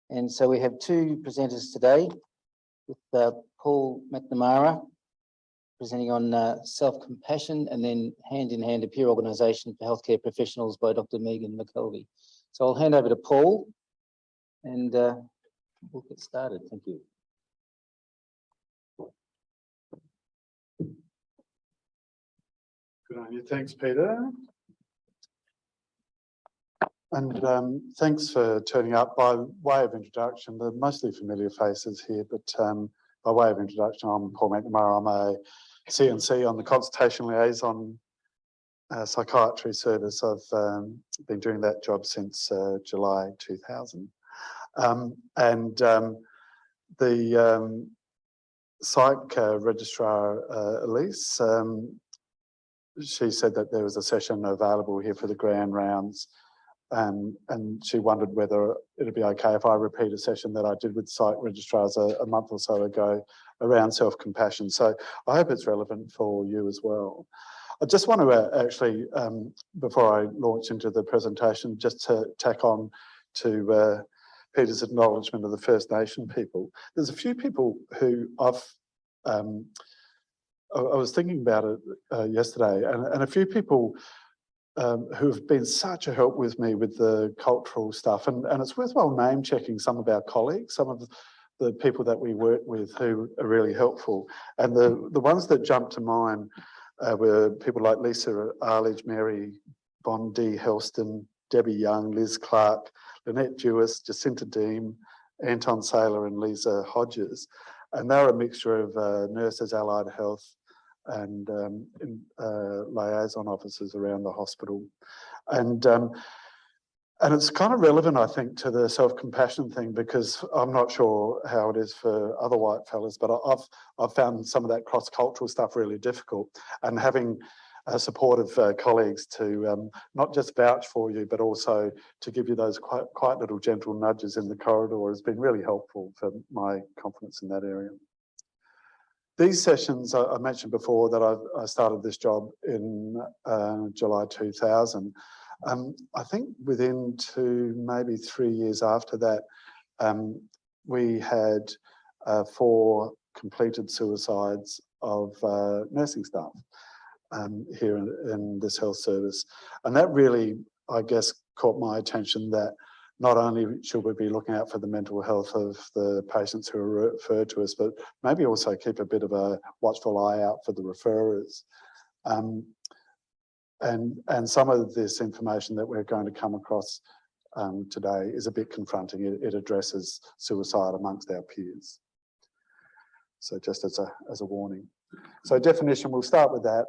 And so we have two presenters today with Paul McNamara presenting on self-compassion, and then Hand in Hand, a peer organisation for healthcare professionals by Dr. Megan McKelvey. So I'll hand over to Paul and we'll get started. Thank you. Good on you. Thanks, Peter. And thanks for turning up. By way of introduction, they're mostly familiar faces here, but by way of introduction, I'm Paul McNamara. I'm a CNC on the Consultation Liaison Psychiatry Service. I've been doing that job since July 2000. The psych registrar, Elise, she said that there was a session available here for the Grand Rounds, and she wondered whether it'd be okay if I repeat a session that I did with psych registrars a month or so ago around self-compassion. So I hope it's relevant for you as well. I just want to actually, before I launch into the presentation, just to tack on to Peter's acknowledgement of the First Nation people. There's a few people who I was thinking about it yesterday, and a few people who have been such a help with me with the cultural stuff, and it's worthwhile name checking some of our colleagues, some of the people that we work with who are really helpful. And the ones that jumped to mind were people like Lisa Arledge, Mary Bondi Helston, Debbie Young, Liz Clark, Lynette Jewis, Jacinta Deem, Anton Saylor and Lisa Hodges. And they're a mixture of nurses, allied health, and liaison officers around the hospital. And it's kind of relevant, I think, to the self-compassion thing, because I'm not sure how it is for other white fellas, but I've found some of that cross-cultural stuff really difficult. And having supportive colleagues to not just vouch for you, but also to give you those quite little gentle nudges in the corridor has been really helpful for my confidence in that area. These sessions, I mentioned before that I started this job in July 2000. I think within 2, maybe 3 years after that, we had 4 completed suicides of nursing staff here in this health service. And that really, I guess, caught my attention that not only should we be looking out for the mental health of the patients who are referred to us, but maybe also keep a bit of a watchful eye out for the referrers. And some of this information that we're going to come across today is a bit confronting. It addresses suicide amongst our peers. So just as a warning. So definition, we'll start with that.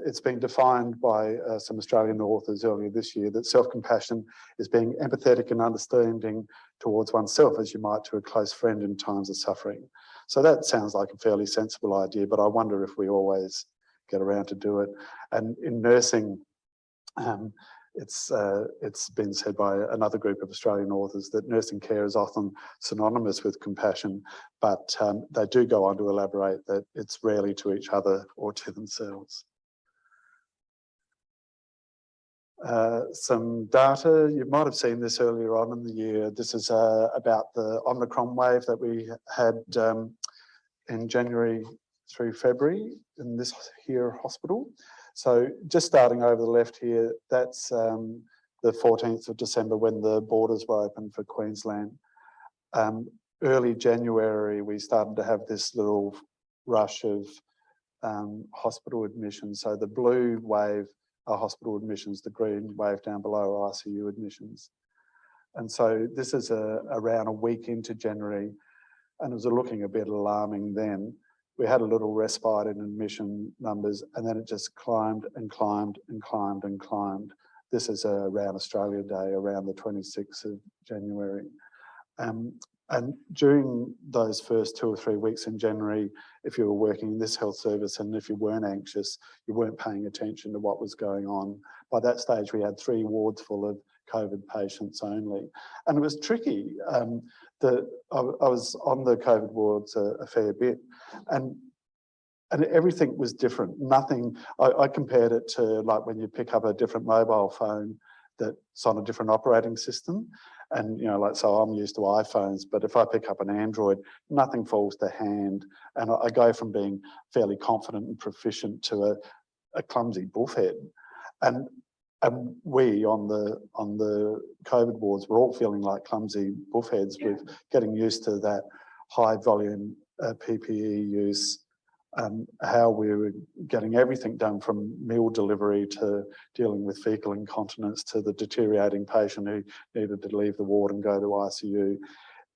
It's been defined by some Australian authors earlier this year that self-compassion is being empathetic and understanding towards oneself as you might to a close friend in times of suffering. So that sounds like a fairly sensible idea, but I wonder if we always get around to do it. And in nursing, it's been said by another group of Australian authors that nursing care is often synonymous with compassion, but they do go on to elaborate that it's rarely to each other or to themselves. Some data, you might have seen this earlier on in the year. This is about the Omicron wave that we had in January through February in this here hospital. So just starting over the left here, that's the 14th of December when the borders were open for Queensland. Early January, we started to have this little rush of hospital admissions. So the blue wave are hospital admissions, the green wave down below are ICU admissions. And so this is around a week into January, and it was looking a bit alarming then. We had a little respite in admission numbers, and then it just climbed and climbed and climbed and climbed. This is around Australia Day, around the 26th of January. And during those first 2 or 3 weeks in January, if you were working in this health service and if you weren't anxious, you weren't paying attention to what was going on. By that stage, we had 3 wards full of COVID patients only. And it was tricky. I was on the COVID wards a fair bit, and everything was different. Nothing, I compared it to like when you pick up a different mobile phone that's on a different operating system. And, you know, like, so I'm used to iPhones, but if I pick up an Android, nothing falls to hand. And I go from being fairly confident and proficient to a clumsy buffhead. And we on the COVID wards were all feeling like clumsy buffheads with getting used to that high volume PPE use, how we were getting everything done from meal delivery to dealing with fecal incontinence to the deteriorating patient who needed to leave the ward and go to ICU.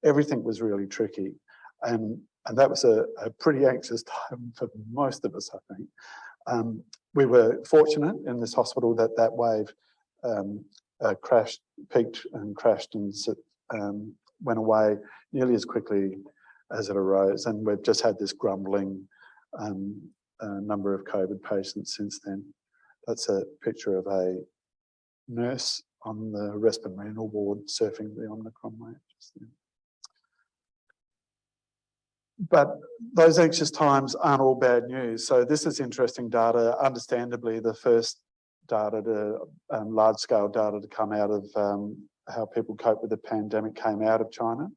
Everything was really tricky. And that was a pretty anxious time for most of us, I think. We were fortunate in this hospital that wave peaked and crashed and went away nearly as quickly as it arose. And we've just had this grumbling number of COVID patients since then. That's a picture of a nurse on the respiratory renal ward surfing the Omicron wave just then. But those anxious times aren't all bad news. So this is interesting data. Understandably, the first data to large-scale data to come out of how people cope with the pandemic came out of China.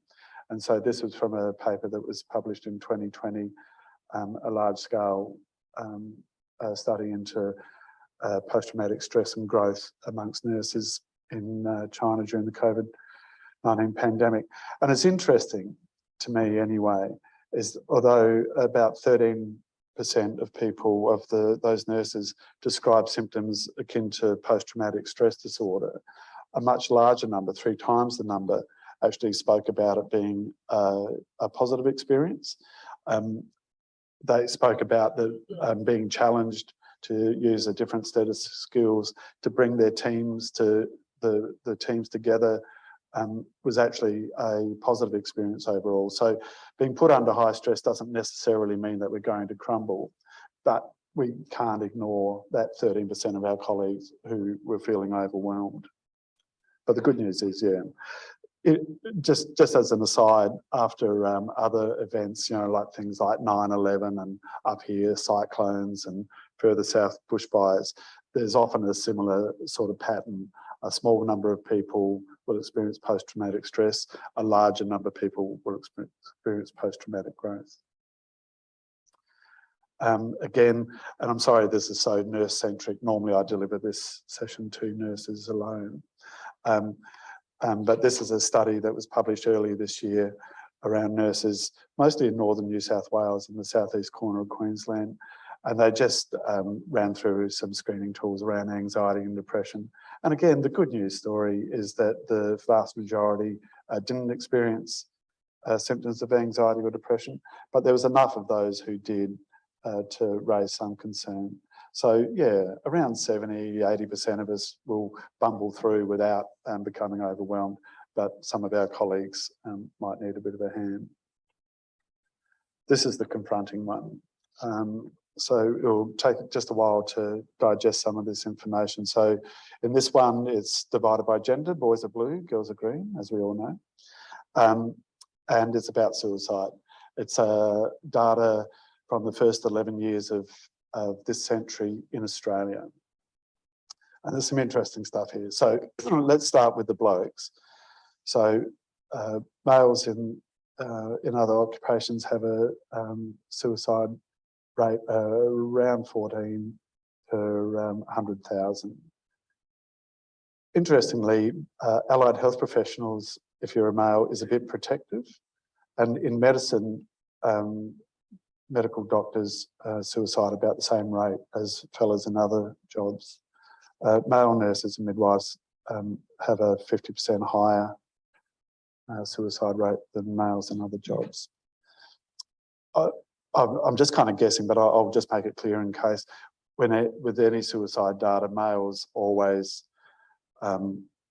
And so this was from a paper that was published in 2020, a large-scale study into post-traumatic stress and growth amongst nurses in China during the COVID-19 pandemic. And it's interesting, to me anyway, is although about 13% of people, of those nurses, describe symptoms akin to post-traumatic stress disorder, a much larger number, 3 times the number, actually spoke about it being a positive experience. They spoke about being challenged to use a different set of skills, to bring their teams to the teams together, was actually a positive experience overall. So being put under high stress doesn't necessarily mean that we're going to crumble, but we can't ignore that 13% of our colleagues who were feeling overwhelmed. But the good news is, just as an aside, after other events, you know, like things like 9/11 and up here, cyclones and further south bushfires, there's often a similar sort of pattern. A small number of people will experience post-traumatic stress, a larger number of people will experience post-traumatic growth. Again, and I'm sorry this is so nurse-centric, normally I deliver this session to nurses alone. But this is a study that was published earlier this year around nurses, mostly in northern New South Wales and the southeast corner of Queensland. And they just ran through some screening tools around anxiety and depression. And again, the good news story is that the vast majority didn't experience symptoms of anxiety or depression, but there was enough of those who did to raise some concern. So yeah, around 70–80% of us will bumble through without becoming overwhelmed, but some of our colleagues might need a bit of a hand. This is the confronting one. So it'll take just a while to digest some of this information. So in this one, it's divided by gender. Boys are blue, girls are green, as we all know. And it's about suicide. It's data from the first 11 years of this century in Australia. And there's some interesting stuff here. So let's start with the blokes. So males in other occupations have a suicide rate around 14 per 100,000. Interestingly, allied health professionals, if you're a male, is a bit protective. And in medicine, medical doctors suicide about the same rate as fellas in other jobs. Male nurses and midwives have a 50% higher suicide rate than males in other jobs. I'm just kind of guessing, but I'll just make it clear in case. With any suicide data, males always have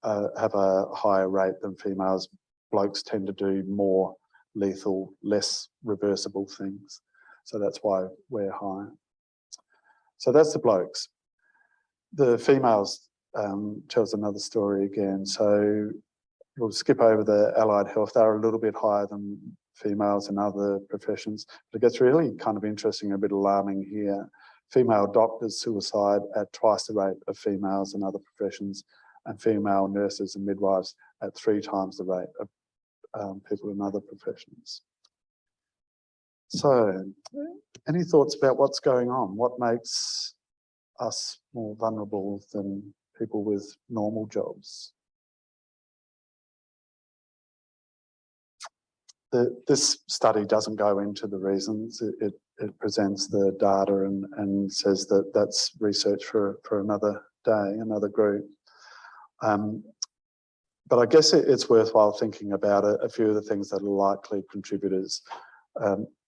a higher rate than females. Blokes tend to do more lethal, less reversible things. So that's why we're higher. So that's the blokes. The females tells another story again. So we'll skip over the allied health. They're a little bit higher than females in other professions. But it gets really kind of interesting, a bit alarming here. Female doctors suicide at twice the rate of females in other professions, and female nurses and midwives at 3 times the rate of people in other professions. So, any thoughts about what's going on? What makes us more vulnerable than people with normal jobs? This study doesn't go into the reasons. It presents the data and says that that's research for another day, another group. But I guess it's worthwhile thinking about a few of the things that are likely contributors.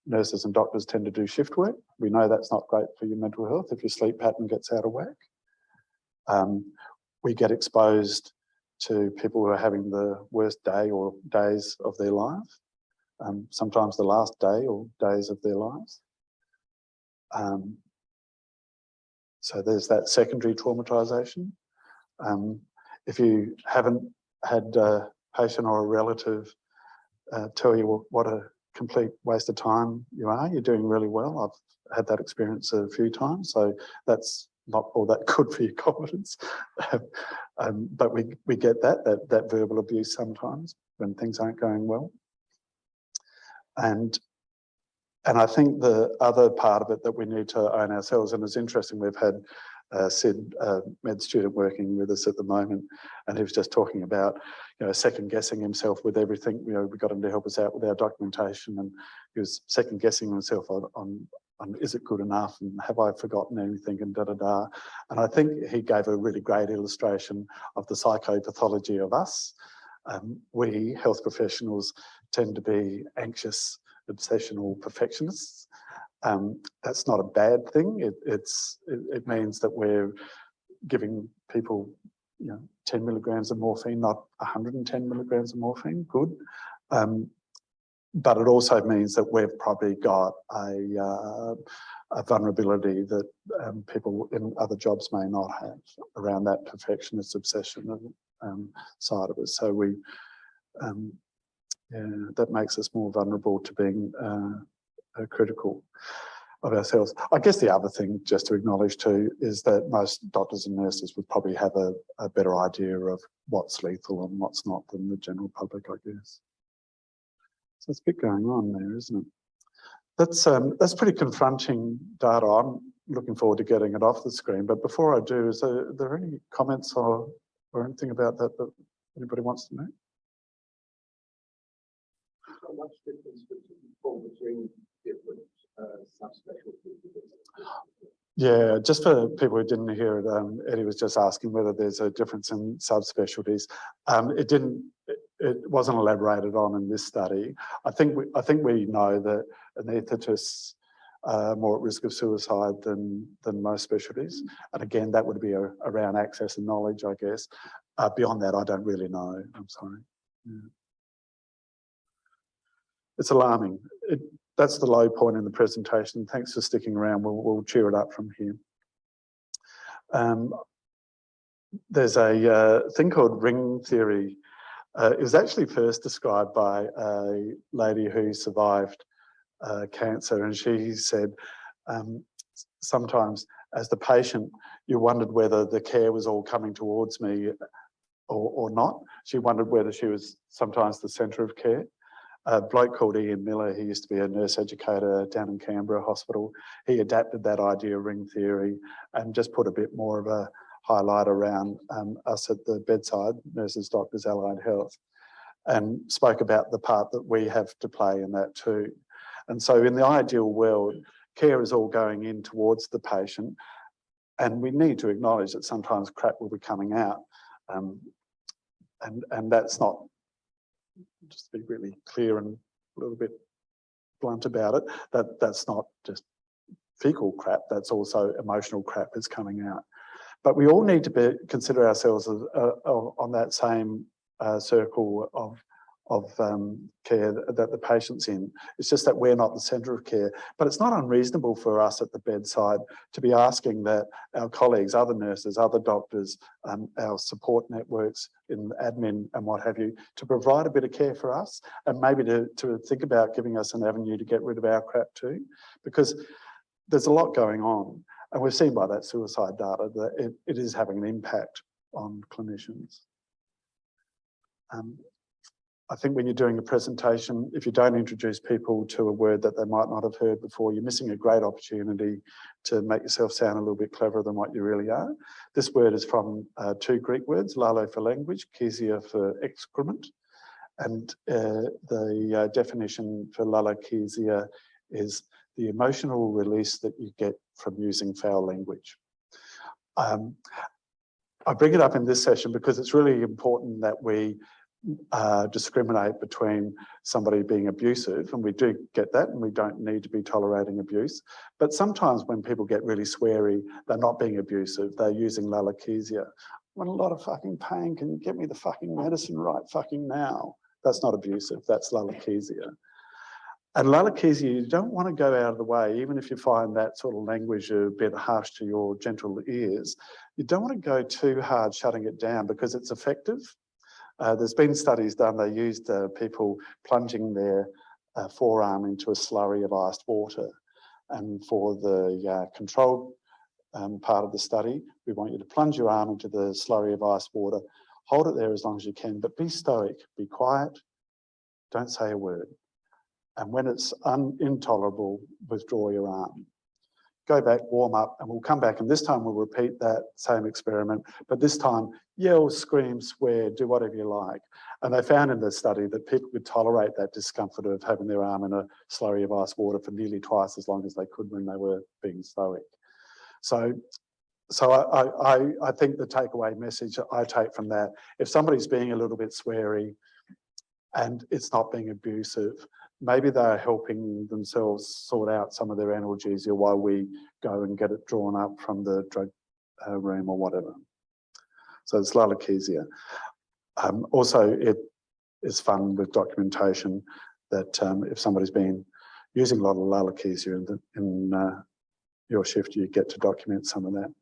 Nurses and doctors tend to do shift work. We know that's not great for your mental health if your sleep pattern gets out of whack. We get exposed to people who are having the worst day or days of their life. Sometimes the last day or days of their lives. So there's that secondary traumatisation. If you haven't had a patient or a relative tell you what a complete waste of time you are, you're doing really well. I've had that experience a few times, so that's not all that good for your confidence. But we get that verbal abuse sometimes when things aren't going well. And I think the other part of it that we need to own ourselves, and it's interesting, we've had Sid, med student working with us at the moment, and he was just talking about, second guessing himself with everything. We got him to help us out with our documentation, and he was second guessing himself on is it good enough, and have I forgotten anything, and da-da-da. And I think he gave a really great illustration of the psychopathology of us. We, health professionals, tend to be anxious, obsessional perfectionists. That's not a bad thing. It means that we're giving people 10 milligrams of morphine, not 110 milligrams of morphine. Good. But it also means that we've probably got a vulnerability that people in other jobs may not have around that perfectionist obsession side of us. So that makes us more vulnerable to being critical of ourselves. I guess the other thing just to acknowledge too is that most doctors and nurses would probably have a better idea of what's lethal and what's not than the general public, I guess. So it's a bit going on there, isn't it? That's pretty confronting data. I'm looking forward to getting it off the screen. But before I do, is there any comments or anything about that anybody wants to make? How much difference between different subspecialties? Yeah, just for people who didn't hear it, Eddie was just asking whether there's a difference in subspecialties. It wasn't elaborated on in this study. I think we know that anaesthetists are more at risk of suicide than most specialties, and again that would be around access and knowledge, I guess. Beyond that, I don't really know. I'm sorry. Yeah. It's alarming. That's the low point in the presentation. Thanks for sticking around. We'll cheer it up from here. There's a thing called ring theory. It was actually first described by a lady who survived cancer, and she said sometimes as the patient you wondered whether the care was all coming towards me or not. She wondered whether she was sometimes the centre of care. A bloke called Ian Miller, he used to be a nurse educator down in Canberra Hospital. He adapted that idea of ring theory and just put a bit more of a highlight around us at the bedside, nurses, doctors, allied health, and spoke about the part that we have to play in that too. And so in the ideal world, care is all going in towards the patient, and we need to acknowledge that sometimes crap will be coming out. And that's not, just to be really clear and a little bit blunt about it, that's not just fecal crap, that's also emotional crap that's coming out. But we all need to consider ourselves as, on that same circle of care that the patient's in. It's just that we're not the centre of care. But it's not unreasonable for us at the bedside to be asking that our colleagues, other nurses, other doctors, our support networks in admin and what have you, to provide a bit of care for us, and maybe to think about giving us an avenue to get rid of our crap too, because there's a lot going on. And we've seen by that suicide data that it is having an impact on clinicians. I think when you're doing a presentation, if you don't introduce people to a word that they might not have heard before, you're missing a great opportunity to make yourself sound a little bit cleverer than what you really are. This word is from two Greek words, lalo for language, kesia for excrement. And the definition for lalokesia is the emotional release that you get from using foul language. I bring it up in this session because it's really important that we discriminate between somebody being abusive, and we do get that, and we don't need to be tolerating abuse. But sometimes when people get really sweary, they're not being abusive, they're using lalokesia. I'm in a lot of fucking pain, can you get me the fucking medicine right fucking now? That's not abusive, that's lalokesia. And lalokesia, you don't want to go out of the way, even if you find that sort of language a bit harsh to your gentle ears. You don't want to go too hard shutting it down because it's effective. There's been studies done, they used people plunging their forearm into a slurry of iced water. And for the controlled part of the study, we want you to plunge your arm into the slurry of iced water, hold it there as long as you can, but be stoic, be quiet, don't say a word. And when it's intolerable, withdraw your arm. Go back, warm up, and we'll come back, and this time we'll repeat that same experiment, but this time yell, scream, swear, do whatever you like. And they found in the study that people could tolerate that discomfort of having their arm in a slurry of ice water for nearly twice as long as they could when they were being stoic. So I think the takeaway message I take from that, if somebody's being a little bit sweary and it's not being abusive, maybe they're helping themselves sort out some of their analgesia while we go and get it drawn up from the drug room or whatever. So it's lalokesia. Also, it is fun with documentation that if somebody's been using a lot of lalokesia in your shift, you get to document some of that.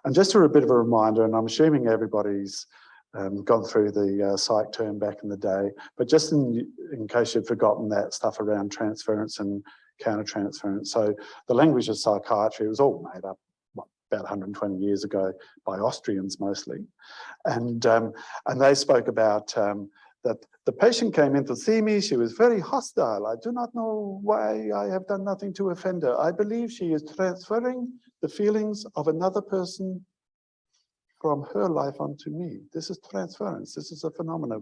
And just a bit of a reminder, and I'm assuming everybody's gone through the psych term back in the day, but just in case you've forgotten that stuff around transference and countertransference. So the language of psychiatry was all made up about 120 years ago by Austrians mostly. And they spoke about that the patient came in to see me, she was very hostile. I do not know why, I have done nothing to offend her. I believe she is transferring the feelings of another person from her life onto me. This is transference. This is a phenomenon.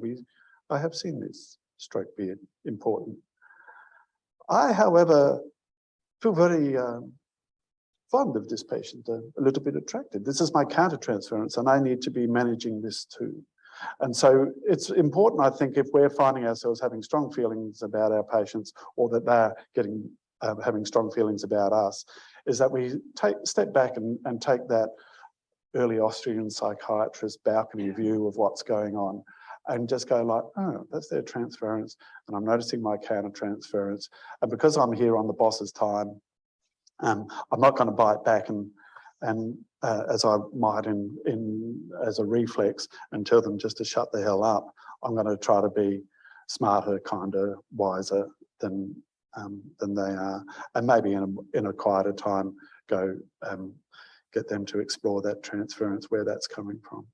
I have seen this, stroke beard, important. I, however, feel very fond of this patient, a little bit attracted. This is my countertransference, and I need to be managing this too. And so it's important, I think, if we're finding ourselves having strong feelings about our patients, or that they're having strong feelings about us, is that we step back and take that early Austrian psychiatrist balcony view of what's going on and just go like, oh, that's their transference, and I'm noticing my countertransference. And because I'm here on the boss's time, I'm not going to bite back and as I might as a reflex and tell them just to shut the hell up. I'm going to try to be smarter, kinder, wiser than they are, and maybe in a quieter time go get them to explore that transference, where that's coming from.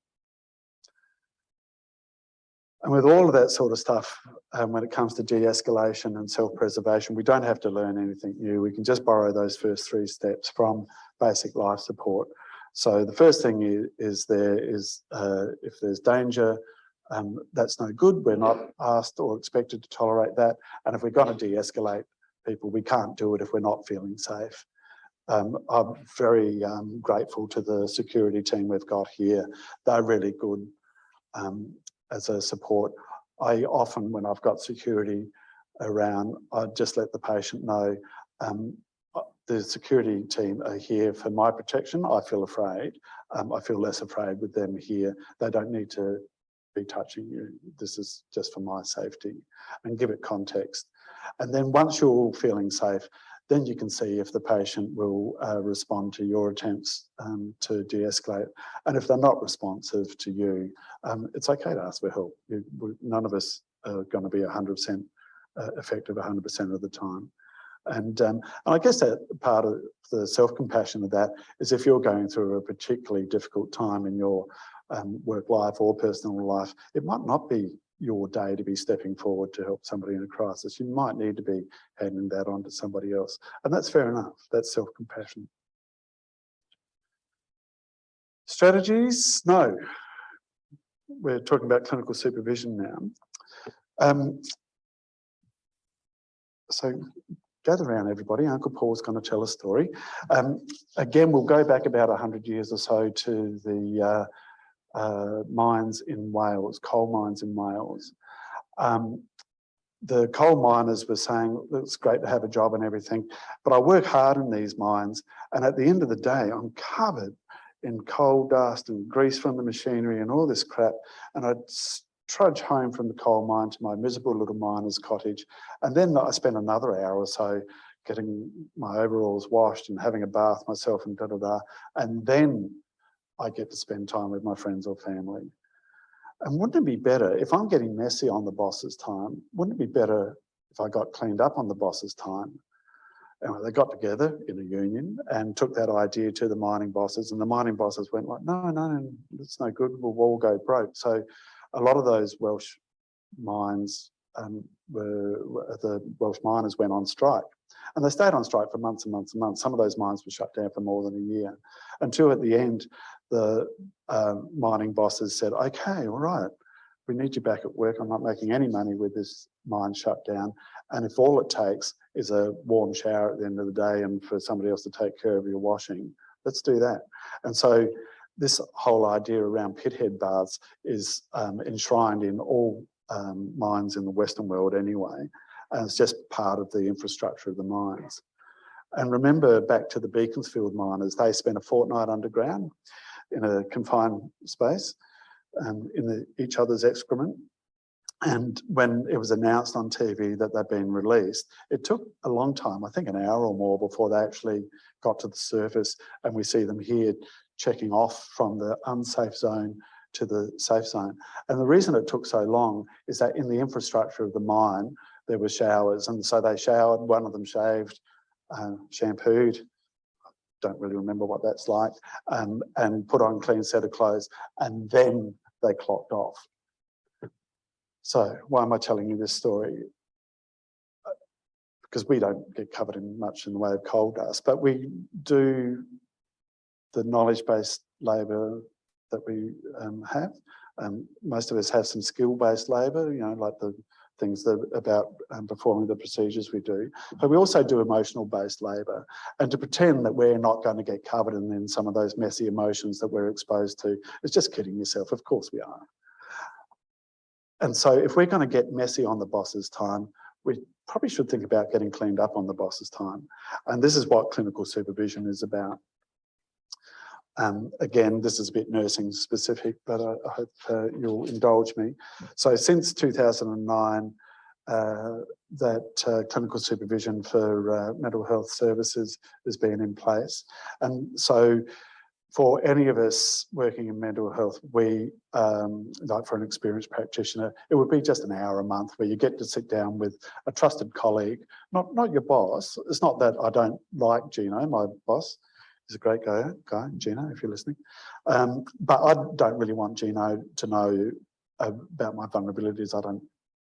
And with all of that sort of stuff, when it comes to de-escalation and self-preservation, we don't have to learn anything new. We can just borrow those first 3 steps from basic life support. So the first thing is if there's danger, that's no good. We're not asked or expected to tolerate that. And if we're going to de-escalate people, we can't do it if we're not feeling safe. I'm very grateful to the security team we've got here. They're really good as a support. I often, when I've got security around, I just let the patient know the security team are here for my protection. I feel afraid. I feel less afraid with them here. They don't need to be touching you. This is just for my safety, and give it context. And then once you're all feeling safe, then you can see if the patient will respond to your attempts to de-escalate. And if they're not responsive to you, it's okay to ask for help. None of us are going to be 100% effective 100% of the time. And I guess that part of the self-compassion of that is if you're going through a particularly difficult time in your work life or personal life, it might not be your day to be stepping forward to help somebody in a crisis. You might need to be handing that on to somebody else. And that's fair enough. That's self-compassion. Strategies? No. We're talking about clinical supervision now. So gather around, everybody. Uncle Paul's going to tell a story. Again, we'll go back about 100 years or so to the mines in Wales, coal mines in Wales. The coal miners were saying, it's great to have a job and everything, but I work hard in these mines, and at the end of the day, I'm covered in coal dust and grease from the machinery and all this crap, and I'd trudge home from the coal mine to my miserable little miner's cottage, and then I spend another hour or so getting my overalls washed and having a bath myself and da-da-da, and then I get to spend time with my friends or family. And wouldn't it be better, if I'm getting messy on the boss's time, wouldn't it be better if I got cleaned up on the boss's time? And they got together in a union and took that idea to the mining bosses, and the mining bosses went like, no, it's no good, we'll all go broke. So a lot of those Welsh mines, the Welsh miners went on strike. And they stayed on strike for months and months and months. Some of those mines were shut down for more than a year, until at the end, the mining bosses said, okay, all right, we need you back at work. I'm not making any money with this mine shut down. And if all it takes is a warm shower at the end of the day and for somebody else to take care of your washing, let's do that. And so this whole idea around pithead baths is enshrined in all mines in the Western world anyway. And it's just part of the infrastructure of the mines. And remember back to the Beaconsfield miners, they spent a fortnight underground in a confined space in each other's excrement. And when it was announced on TV that they'd been released, it took a long time, I think an hour or more, before they actually got to the surface. And we see them here checking off from the unsafe zone to the safe zone. And the reason it took so long is that in the infrastructure of the mine, there were showers. And so they showered, one of them shaved, shampooed, don't really remember what that's like, and put on a clean set of clothes, and then they clocked off. So why am I telling you this story? Because we don't get covered in much in the way of coal dust, but we do the knowledge-based labour that we have. Most of us have some skill-based labour, you know, like the things that about performing the procedures we do. But we also do emotional-based labour. And to pretend that we're not going to get covered in some of those messy emotions that we're exposed to is just kidding yourself. Of course we are. And so if we're going to get messy on the boss's time, we probably should think about getting cleaned up on the boss's time. And this is what clinical supervision is about. Again, this is a bit nursing specific, but I hope you'll indulge me. So since 2009, that clinical supervision for mental health services has been in place. And so for any of us working in mental health, we, like for an experienced practitioner, it would be just an hour a month where you get to sit down with a trusted colleague, not your boss. It's not that I don't like Gino, my boss. He's a great guy, Gino, if you're listening. But I don't really want Gino to know about my vulnerabilities. I don't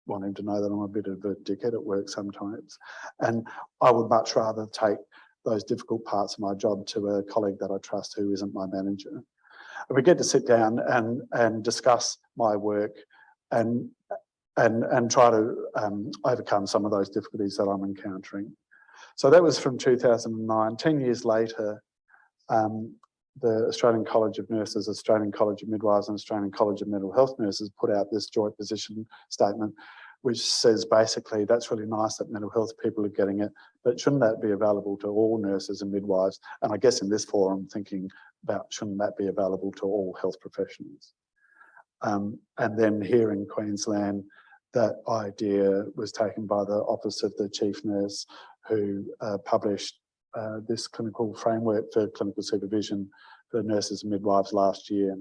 want him to know that I'm a bit of a dickhead at work sometimes. And I would much rather take those difficult parts of my job to a colleague that I trust who isn't my manager. And we get to sit down and discuss my work and try to overcome some of those difficulties that I'm encountering. So that was from 2009. 10 years later, the Australian College of Nurses, Australian College of Midwives and Australian College of Mental Health Nurses put out this joint position statement, which says basically that's really nice that mental health people are getting it, but shouldn't that be available to all nurses and midwives? And I guess in this forum, thinking about shouldn't that be available to all health professionals? And then here in Queensland, that idea was taken by the Office of the Chief Nurse, who published this clinical framework for clinical supervision for nurses and midwives last year.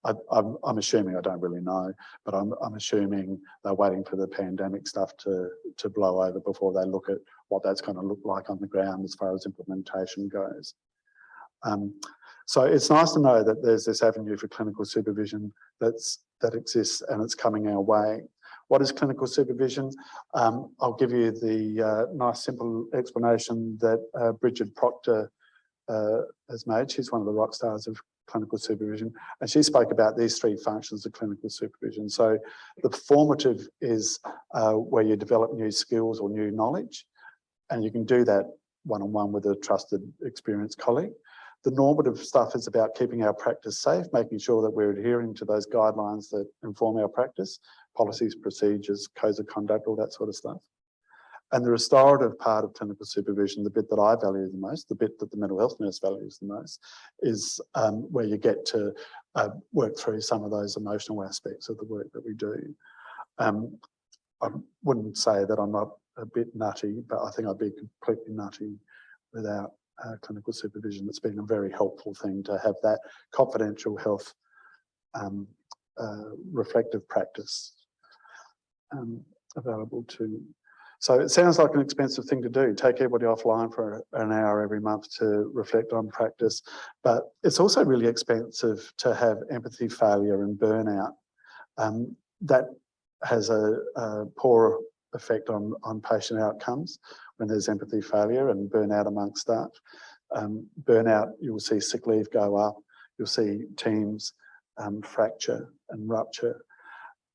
I'm assuming, I don't really know, but I'm assuming they're waiting for the pandemic stuff to blow over before they look at what that's going to look like on the ground as far as implementation goes. So it's nice to know that there's this avenue for clinical supervision that exists and it's coming our way. What is clinical supervision? I'll give you the nice simple explanation that Bridget Proctor has made. She's one of the rock stars of clinical supervision, and she spoke about these three functions of clinical supervision. So the formative is where you develop new skills or new knowledge, and you can do that one-on-one with a trusted, experienced colleague. The normative stuff is about keeping our practice safe, making sure that we're adhering to those guidelines that inform our practice, policies, procedures, codes of conduct, all that sort of stuff. And the restorative part of clinical supervision, the bit that I value the most, the bit that the mental health nurse values the most, is where you get to work through some of those emotional aspects of the work that we do. I wouldn't say that I'm not a bit nutty, but I think I'd be completely nutty without clinical supervision. It's been a very helpful thing to have that confidential health reflective practice available to. So it sounds like an expensive thing to do, take everybody offline for an hour every month to reflect on practice, but it's also really expensive to have empathy failure and burnout. That has a poor effect on patient outcomes when there's empathy failure and burnout amongst staff. Burnout, you'll see sick leave go up, you'll see teams fracture and rupture.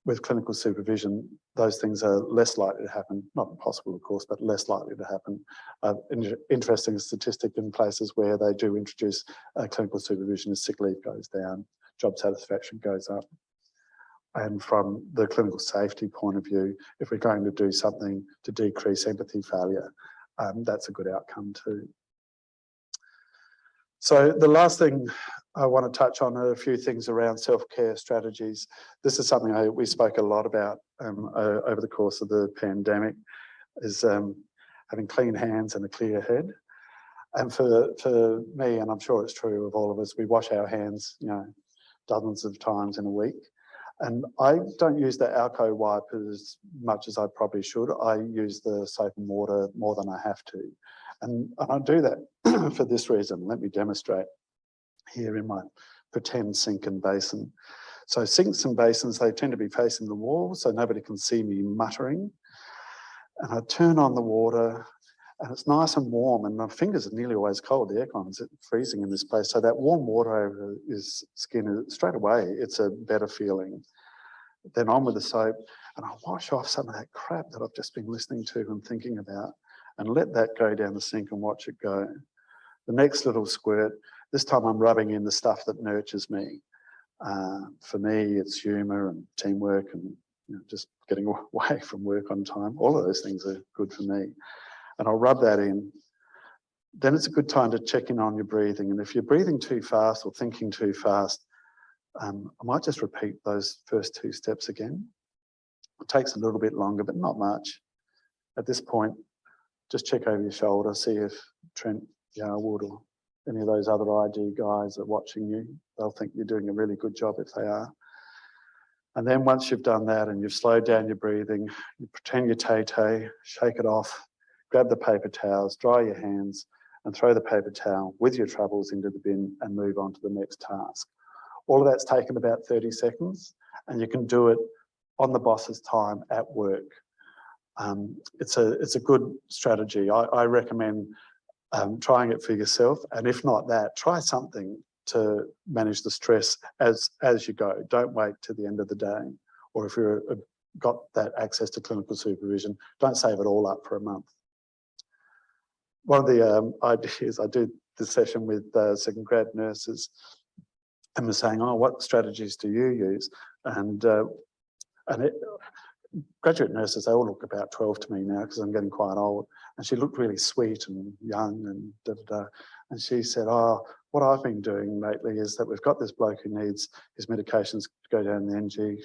With clinical supervision, those things are less likely to happen, not impossible of course, but less likely to happen. Interesting statistic in places where they do introduce clinical supervision is sick leave goes down, job satisfaction goes up. And from the clinical safety point of view, if we're going to do something to decrease empathy failure, that's a good outcome too. So the last thing I want to touch on are a few things around self-care strategies. This is something we spoke a lot about over the course of the pandemic, is having clean hands and a clear head. And for me, and I'm sure it's true of all of us, we wash our hands, you know, dozens of times in a week. And I don't use the Alco wipe as much as I probably should. I use the soap and water more than I have to. And I do that for this reason. Let me demonstrate here in my pretend sink and basin. So sinks and basins, they tend to be facing the wall, so nobody can see me muttering. And I turn on the water and it's nice and warm, and my fingers are nearly always cold. The aircon's freezing in this place. So that warm water over his skin, straight away, it's a better feeling. Then on with the soap, and I wash off some of that crap that I've just been listening to and thinking about, and let that go down the sink and watch it go. The next little squirt, this time I'm rubbing in the stuff that nurtures me. For me, it's humour and teamwork and, you know, just getting away from work on time. All of those things are good for me. And I'll rub that in. Then it's a good time to check in on your breathing. And if you're breathing too fast or thinking too fast, I might just repeat those first two steps again. It takes a little bit longer, but not much. At this point, just check over your shoulder, see if Trent Yarwood or any of those other ID guys are watching you. They'll think you're doing a really good job if they are. And then once you've done that and you've slowed down your breathing, you pretend you're tay-tay, shake it off, grab the paper towels, dry your hands, and throw the paper towel with your troubles into the bin and move on to the next task. All of that's taken about 30 seconds, and you can do it on the boss's time at work. It's a good strategy. I recommend trying it for yourself, and if not that, try something to manage the stress as you go. Don't wait to the end of the day, or if you've got that access to clinical supervision, don't save it all up for a month. One of the ideas, I did this session with second grad nurses, and was saying, oh, what strategies do you use? And graduate nurses, they all look about 12 to me now because I'm getting quite old. And she looked really sweet and young and da-da-da. And she said, oh, what I've been doing lately is that we've got this bloke who needs his medications to go down the NG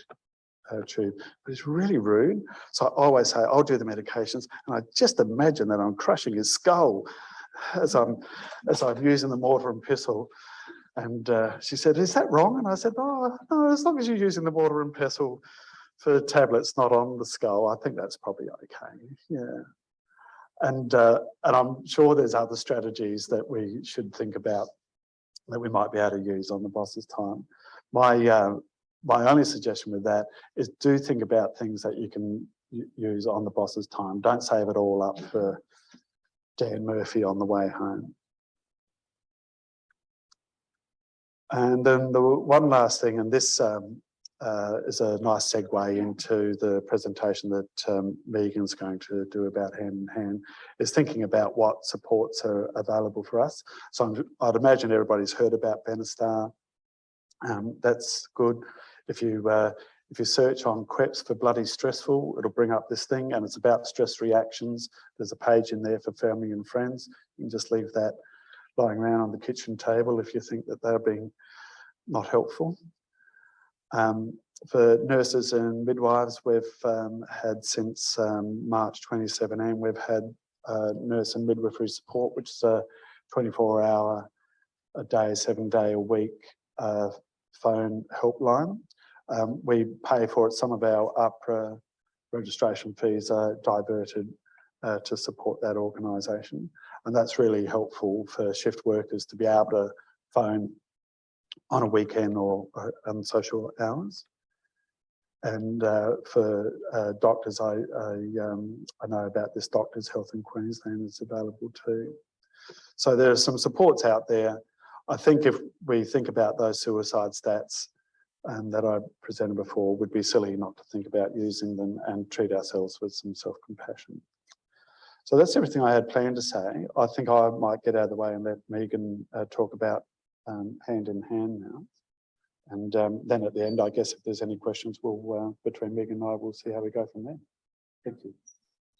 tube, but it's really rude. So I always say, I'll do the medications. And I just imagine that I'm crushing his skull as I'm using the mortar and pestle. And she said, is that wrong? And I said, oh, no, as long as you're using the mortar and pestle for tablets, not on the skull, I think that's probably okay. Yeah. And I'm sure there's other strategies that we should think about that we might be able to use on the boss's time. My only suggestion with that is do think about things that you can use on the boss's time. Don't save it all up for Dan Murphy on the way home. And then the one last thing, and this is a nice segue into the presentation that Megan's going to do about Hand in Hand, is thinking about what supports are available for us. So I'd imagine everybody's heard about Benestar. That's good. If you search on Queps for bloody stressful, it'll bring up this thing, and it's about stress reactions. There's a page in there for family and friends. You can just leave that lying around on the kitchen table if you think that they're being not helpful. For nurses and midwives, we've had since March 2017, we've had nurse and midwifery support, which is a 24-hour a day, 7-day a week phone helpline. We pay for it. Some of our APRA registration fees are diverted to support that organisation, and that's really helpful for shift workers to be able to phone on a weekend or on social hours. And for doctors, I know about this Doctors Health in Queensland is available too. So there are some supports out there. I think if we think about those suicide stats that I presented before, would be silly not to think about using them and treat ourselves with some self-compassion. So that's everything I had planned to say. I think I might get out of the way and let Megan talk about Hand in Hand now. And then at the end, I guess if there's any questions, we'll between Megan and I, we'll see how we go from there. Thank you.